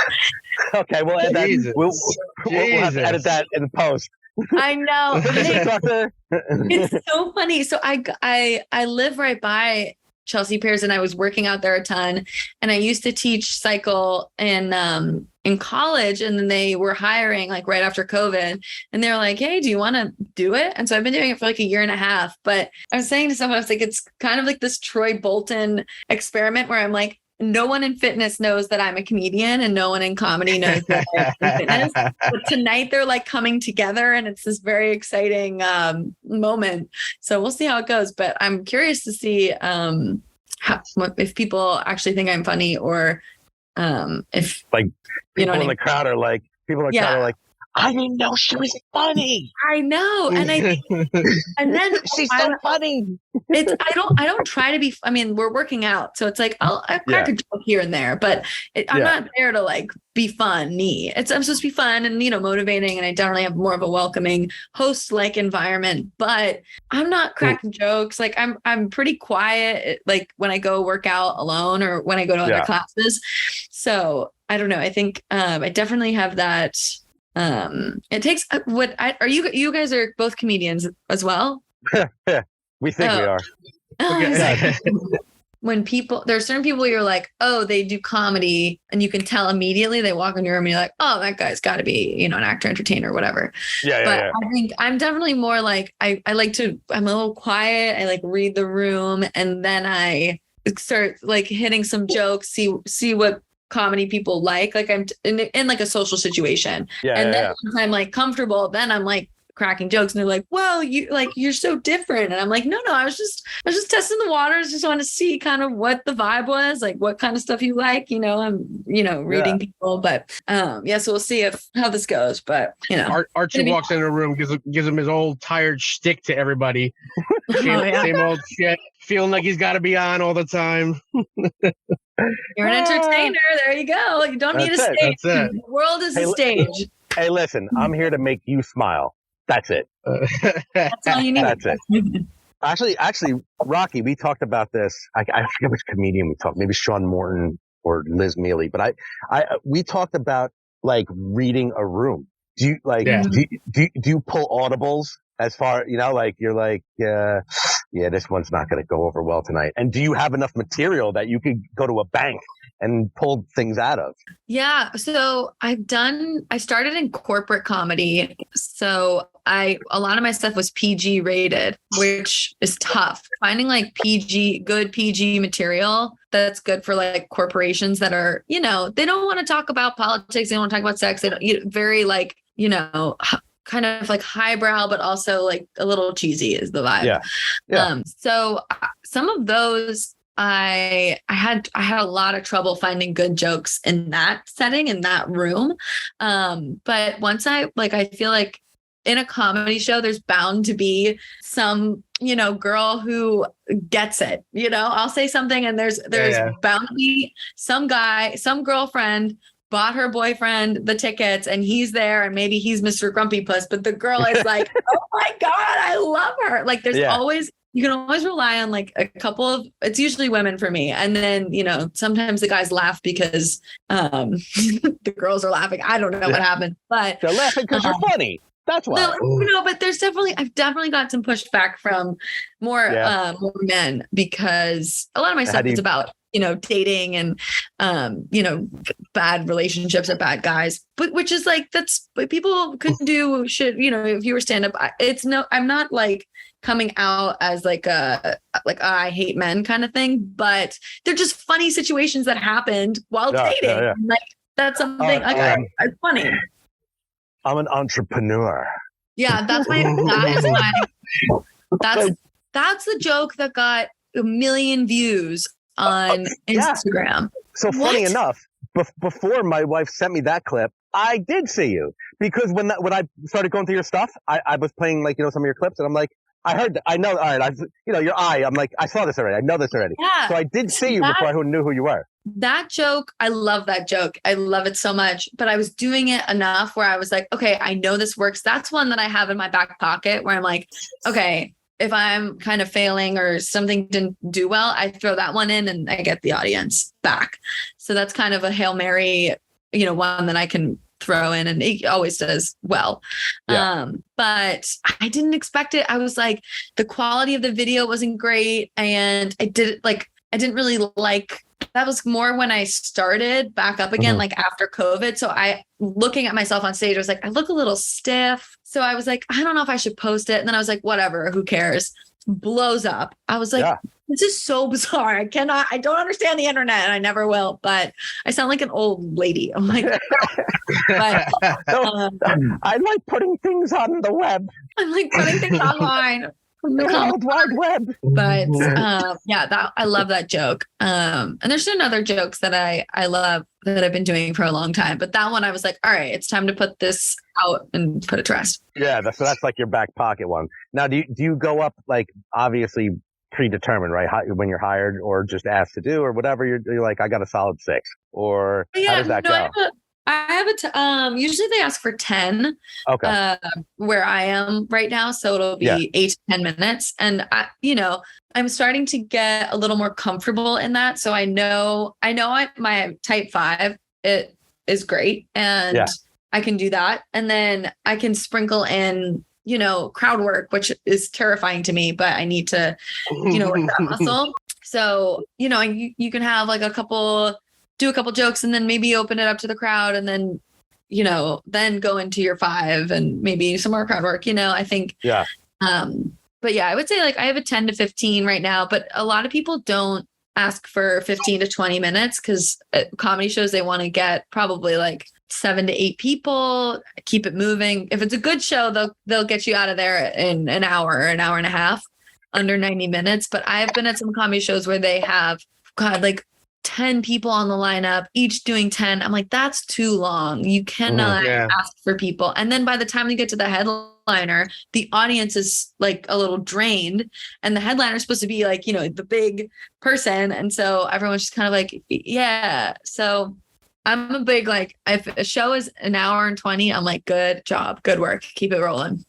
Okay. We'll add that. We'll have to edit that in post. I know. It's so funny. So I live right by Chelsea Piers, and I was working out there a ton, and I used to teach cycle in college, and then they were hiring right after COVID, and they were like, hey, do you want to do it? And so I've been doing it for a year and a half. But I was saying to someone, I was like, it's kind of like this Troy Bolton experiment where I'm like, no one in fitness knows that I'm a comedian, and no one in comedy knows that I'm fitness. But tonight they're coming together, and it's this very exciting moment. So we'll see how it goes. But I'm curious to see if people actually think I'm funny, or if people in the crowd are like, I didn't know she was funny. I know. And I think, and then she's so funny. I don't try to be, we're working out. So it's I'll crack a joke here and there, but I'm not there to be funny. I'm supposed to be fun and, motivating. And I definitely have more of a welcoming host-like environment, but I'm not cracking jokes. I'm pretty quiet, when I go work out alone or when I go to other classes. So I don't know. I think I definitely have that. It takes you guys are both comedians as well? We think we are. When there's certain people you're like, oh, they do comedy, and you can tell immediately. They walk in your room and you're like, oh, that guy's got to be, an actor, entertainer, whatever. But I think I'm definitely more I'm a little quiet. I read the room, and then I start hitting some jokes, see what comedy people like I'm in a social situation. Then once I'm comfortable, then I'm cracking jokes, and they're like, well, you're so different. And I'm like, no, I was just testing the waters. Just want to see kind of what the vibe was, what kind of stuff you like, I'm, reading people, but so we'll see how this goes. But Archie walks into the room, gives him his old tired shtick to everybody. Same old shit, feeling like he's got to be on all the time. You're an entertainer. There you go. You don't need a stage. The world is a stage. Hey, listen, I'm here to make you smile. That's it. That's all you need. That's it. Actually, Rocky, we talked about this. I forget which comedian we talked. Maybe Sean Morton or Liz Mealy. But we talked about reading a room. Do you pull audibles as far, you're like, this one's not going to go over well tonight. And do you have enough material that you could go to a bank and pull things out of? Yeah. So I started in corporate comedy. So a lot of my stuff was PG rated, which is tough. Finding good PG material that's good for corporations that are, they don't want to talk about politics. They don't want to talk about sex. They don't, very kind of highbrow, but also a little cheesy is the vibe. Yeah. So some of those, I had a lot of trouble finding good jokes in that setting, in that room. But once I feel in a comedy show, there's bound to be some, girl who gets it. I'll say something and there's bound to be some guy, some girlfriend bought her boyfriend the tickets and he's there and maybe he's Mr. Grumpy Puss, but the girl is like, oh my God, I love her. Like there's always, you can always rely on like a couple of, it's usually women for me. And then, sometimes the guys laugh because the girls are laughing. I don't know what happened, but they're laughing because you're funny. That's why. No, but I've definitely got some pushback from more men because a lot of my stuff is about, dating and, bad relationships or bad guys, but which is like, that's what people could do should, if you were stand up, I'm not like coming out as like I hate men kind of thing, but they're just funny situations that happened while dating. Yeah. Like that's something it's funny. I'm an entrepreneur. Yeah, that's that's the joke that got 1 million views on Instagram. So funny enough, before my wife sent me that clip, I did see you because when I started going through your stuff, I was playing like some of your clips, and I'm like, I heard that. I know. All right, your eye. I'm like, I saw this already. I know this already. Yeah, so I did see you before I knew who you were. That joke, I love that joke. I love it so much. But I was doing it enough where I was like, okay, I know this works. That's one that I have in my back pocket where I'm like, okay, if I'm kind of failing or something didn't do well, I throw that one in and I get the audience back. So that's kind of a Hail Mary, one that I can throw in, and it always does well. But I didn't expect it. I was like, the quality of the video wasn't great. And I didn't really like, that was more when I started back up again, like after COVID. So looking at myself on stage, I was like, I look a little stiff. So I was like, I don't know if I should post it. And then I was like, whatever, who cares? Blows up. I was like, this is so bizarre. I don't understand the internet and I never will, but I sound like an old lady. I'm like, but, I like putting things on the web. I'm like putting things online. The World Wide Web. But I love that joke. And there's another jokes that I love that I've been doing for a long time. But that one I was like, all right, it's time to put this out and put it to rest. Yeah, that's like your back pocket one. Now, do you go up like obviously predetermined, right? When you're hired or just asked to do or whatever, you're like, I got a solid 6, or how does that go? I have usually they ask for 10, where I am right now. So it'll be 8 to 10 minutes. And I'm starting to get a little more comfortable in that. So I know my type 5, it is great. And I can do that. And then I can sprinkle in, crowd work, which is terrifying to me, but I need to, work that muscle. So, you can have like do a couple jokes and then maybe open it up to the crowd and then, then go into your 5 and maybe some more crowd work, I think. Yeah. But I would say like I have a 10 to 15 right now, but a lot of people don't ask for 15 to 20 minutes because comedy shows, they want to get probably like 7 to 8 people, keep it moving. If it's a good show, they'll get you out of there in an hour or an hour and a half, under 90 minutes. But I've been at some comedy shows where they have like 10 people on the lineup, each doing 10. I'm like, that's too long. You cannot ask for people. And then by the time you get to the headliner, the audience is like a little drained and the headliner is supposed to be like, the big person. And so everyone's just kind of like, yeah. So I'm a big, like, if a show is an hour and 20, I'm like, good job, good work. Keep it rolling.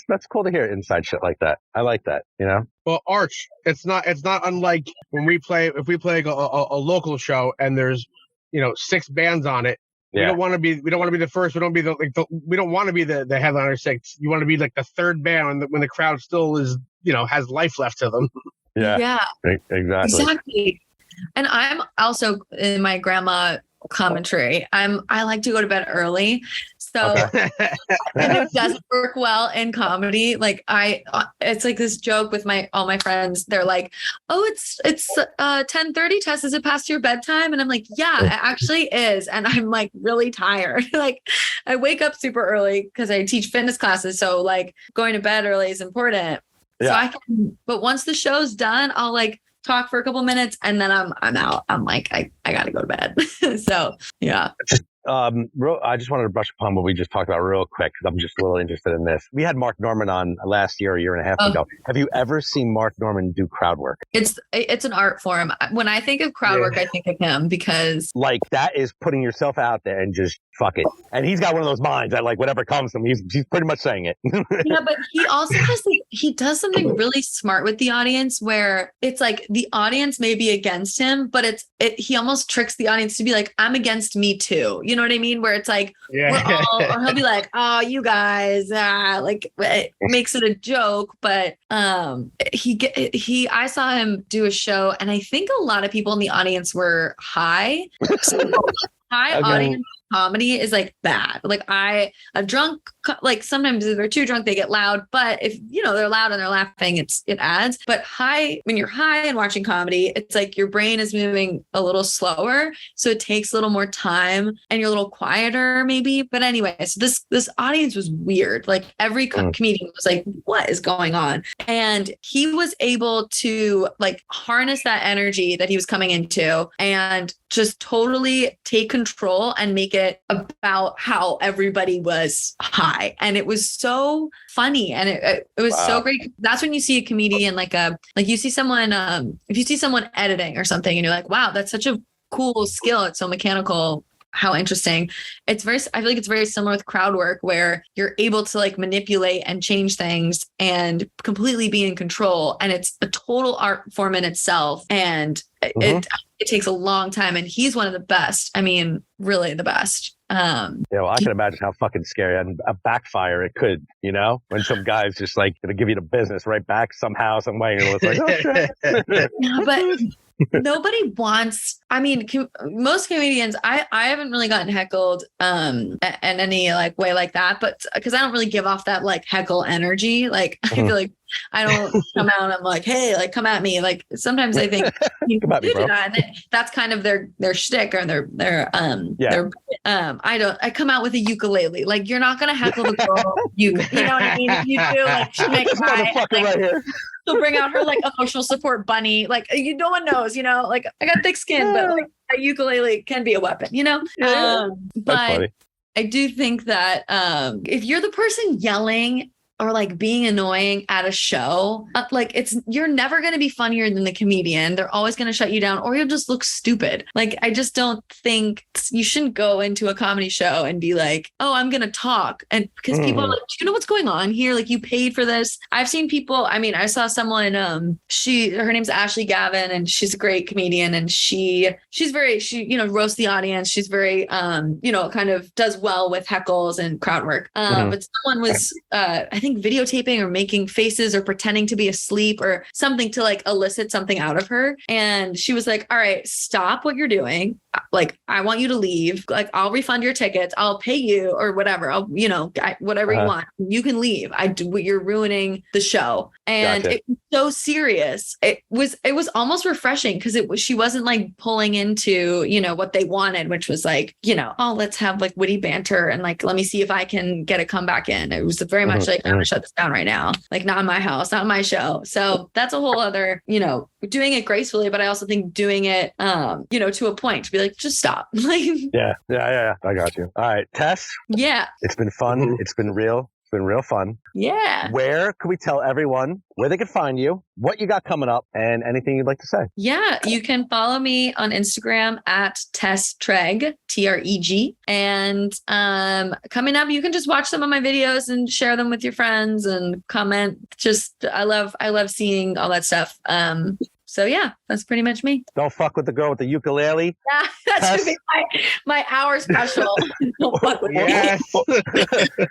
That's cool to hear inside shit like that. I like that, Well, Arch, it's not unlike when we play like a local show and there's 6 bands on it. We don't want to be the first. We don't want to be the headliner 6. You want to be like the third band when the crowd still is has life left to them. Yeah. Exactly. And I'm also in my grandma commentary. I like to go to bed early. So and it doesn't work well in comedy. Like it's like this joke with all my friends. They're like, oh, it's 10:30, Tess, is it past your bedtime? And I'm like, yeah, it actually is. And I'm like really tired. Like I wake up super early because I teach fitness classes. So like going to bed early is important. Yeah. So but once the show's done, I'll like talk for a couple minutes and then I'm out. I'm like, I gotta go to bed. So yeah. I just wanted to brush upon what we just talked about real quick because I'm just a little interested in this. We had Mark Norman on last year, a year and a half ago. Have you ever seen Mark Norman do crowd work? It's an art form. When I think of crowd work, I think of him because like that is putting yourself out there and just fuck it. And he's got one of those minds that like whatever comes to him, he's pretty much saying it. Yeah, but he also has he does something really smart with the audience where it's like the audience may be against him, but he almost tricks the audience to be like, I'm against me too. You know what I mean? Where it's like, we're all, or he'll be like, oh, you guys, like it makes it a joke. But I saw him do a show, and I think a lot of people in the audience were high. So high audience comedy is like bad. Like a drunk, like sometimes if they're too drunk, they get loud, but if they're loud and they're laughing, it adds. But when you're high and watching comedy, it's like your brain is moving a little slower. So it takes a little more time and you're a little quieter maybe. But anyway, so this audience was weird. Like every comedian was like, what is going on? And he was able to like harness that energy that he was coming into and just totally take control and make it about how everybody was high. And it was so funny. And it was so great. That's when you see a comedian, like you see someone, if you see someone editing or something and you're like, wow, that's such a cool skill. It's so mechanical. How interesting. I feel like it's very similar with crowd work where you're able to like manipulate and change things and completely be in control. And it's a total art form in itself. And it takes a long time. And he's one of the best. I mean, really the best. I can imagine how fucking scary and a backfire it could, when some guy's just like going to give you the business right back somehow, some way. It's like, oh, shit. No, but nobody wants, most comedians, I haven't really gotten heckled in any like way like that, but because I don't really give off that like heckle energy. Like I feel like I don't come out and I'm like, hey, like come at me. Like sometimes I think that's kind of their shtick or I come out with a ukulele. Like you're not gonna heckle the girl. You know what I mean? If you do, like she might cry. Like, she'll bring out her like emotional support bunny. Like no one knows, like I got thick skin, but like a ukulele can be a weapon, but I do think that if you're the person yelling or like being annoying at a show, you're never going to be funnier than the comedian. They're always going to shut you down or you'll just look stupid. Like, I just don't think you shouldn't go into a comedy show and be like, oh, I'm going to talk. And because people are like, do you know what's going on here? Like you paid for this. I've seen people, I saw someone, her name's Ashley Gavin and she's a great comedian and she roasts the audience. She's very, kind of does well with heckles and crowd work. But someone was, I think videotaping or making faces or pretending to be asleep or something to like elicit something out of her. And she was like, all right, stop what you're doing. Like, I want you to leave. Like, I'll refund your tickets. I'll pay you or whatever. Whatever you want. You can leave. You're ruining the show. And it was so serious. It was almost refreshing because she wasn't like pulling into, what they wanted, which was like, oh, let's have like witty banter and like, let me see if I can get a comeback in. It was very much like, I'm gonna shut this down right now. Like not in my house, not in my show. So that's a whole other, doing it gracefully, but I also think doing it, to a point to be like, just stop. Yeah. I got you. All right, Tess. Yeah. It's been fun. It's been real. It's been real fun. Yeah. Where can we tell everyone where they can find you, what you got coming up, and anything you'd like to say? Yeah, you can follow me on Instagram at Tess Treg, Treg. And coming up, you can just watch some of my videos and share them with your friends and comment. I love seeing all that stuff. So yeah, that's pretty much me. Don't fuck with the girl with the ukulele. Yeah, that's gonna be my hour special. Don't fuck with me.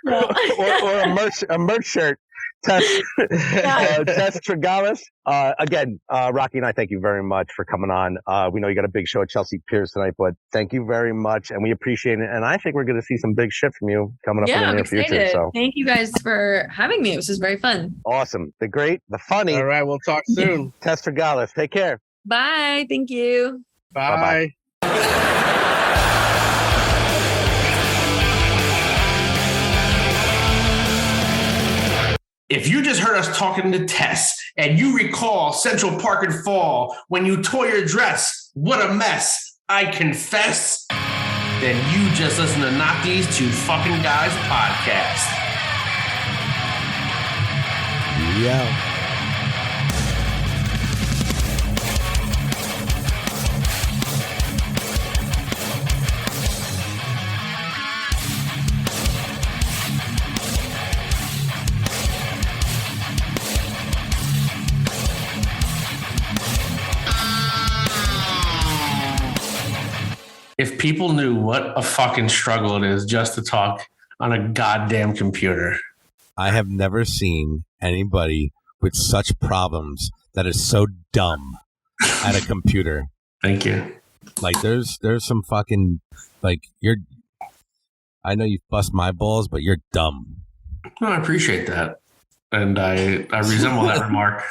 or a merch shirt. Tess Tregellas. Again, Rocky and I thank you very much for coming on. We know you got a big show at Chelsea Piers tonight, but thank you very much, and we appreciate it. And I think we're going to see some big shit from you coming up in the near future. So thank you guys for having me. This was very fun. Awesome. The great, the funny. All right, we'll talk soon. Tess Tregellas. Take care. Bye. Thank you. Bye. If you just heard us talking to Tess and you recall Central Park and Fall when you tore your dress, what a mess, I confess. then you just listen to Not These Two Fucking Guys podcast. Yeah. If people knew what a fucking struggle it is just to talk on a goddamn computer. I have never seen anybody with such problems that is so dumb at a computer. Thank you. Like there's some fucking like I know you bust my balls, but you're dumb. No, I appreciate that. And I resemble that remark.